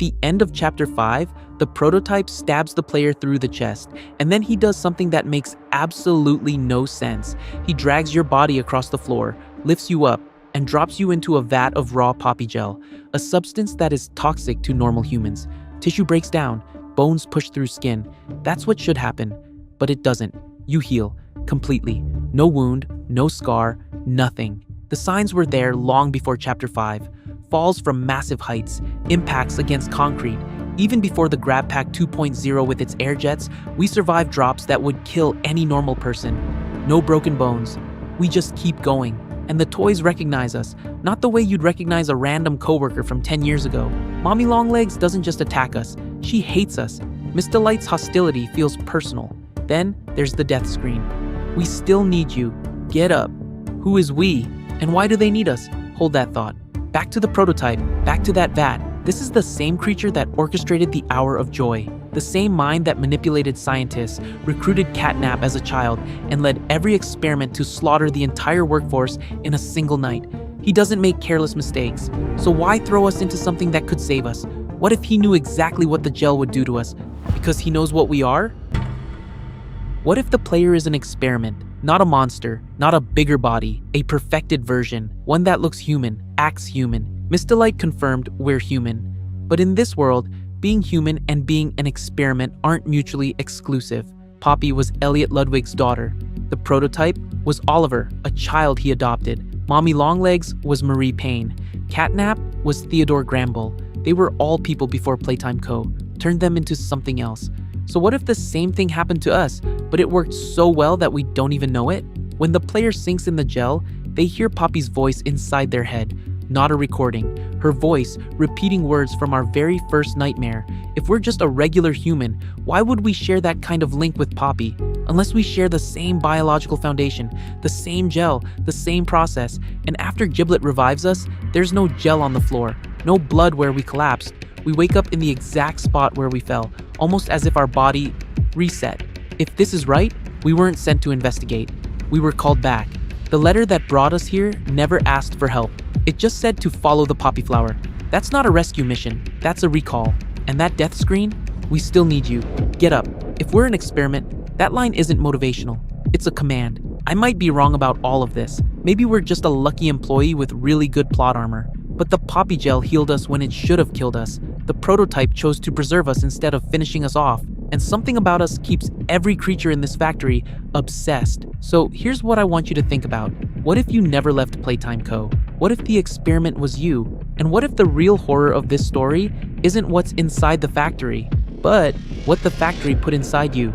the end of Chapter 5, the prototype stabs the player through the chest, and then he does something that makes absolutely no sense. He drags your body across the floor, lifts you up, and drops you into a vat of raw poppy gel, a substance that is toxic to normal humans. Tissue breaks down, bones push through skin. That's what should happen, but it doesn't. You heal, completely. No wound, no scar, nothing. The signs were there long before Chapter 5. Falls from massive heights, impacts against concrete. Even before the Grab Pack 2.0 with its air jets, we survived drops that would kill any normal person. No broken bones. We just keep going. And the toys recognize us, not the way you'd recognize a random coworker from 10 years ago. Mommy Longlegs doesn't just attack us, she hates us. Miss Delight's hostility feels personal. Then there's the death screen. We still need you. Get up. Who is we? And why do they need us? Hold that thought. Back to the prototype, back to that vat. This is the same creature that orchestrated the Hour of Joy. The same mind that manipulated scientists, recruited Catnap as a child, and led every experiment to slaughter the entire workforce in a single night. He doesn't make careless mistakes. So why throw us into something that could save us? What if he knew exactly what the gel would do to us? Because he knows what we are? What if the player is an experiment? Not a monster, not a bigger body, a perfected version, one that looks human, acts human. Miss Delight confirmed we're human. But in this world, being human and being an experiment aren't mutually exclusive. Poppy was Elliot Ludwig's daughter. The prototype was Oliver, a child he adopted. Mommy Longlegs was Marie Payne. Catnap was Theodore Gramble. They were all people before Playtime Co. turned them into something else. So what if the same thing happened to us, but it worked so well that we don't even know it? When the player sinks in the gel, they hear Poppy's voice inside their head, not a recording. Her voice, repeating words from our very first nightmare. If we're just a regular human, why would we share that kind of link with Poppy? Unless we share the same biological foundation, the same gel, the same process. And after Giblet revives us, there's no gel on the floor, no blood where we collapsed. We wake up in the exact spot where we fell, almost as if our body reset. If this is right, we weren't sent to investigate. We were called back. The letter that brought us here never asked for help. It just said to follow the poppy flower. That's not a rescue mission, that's a recall. And that death screen? We still need you. Get up. If we're an experiment, that line isn't motivational. It's a command. I might be wrong about all of this. Maybe we're just a lucky employee with really good plot armor. But the poppy gel healed us when it should have killed us. The prototype chose to preserve us instead of finishing us off. And something about us keeps every creature in this factory obsessed. So here's what I want you to think about. What if you never left Playtime Co? What if the experiment was you? And what if the real horror of this story isn't what's inside the factory, but what the factory put inside you?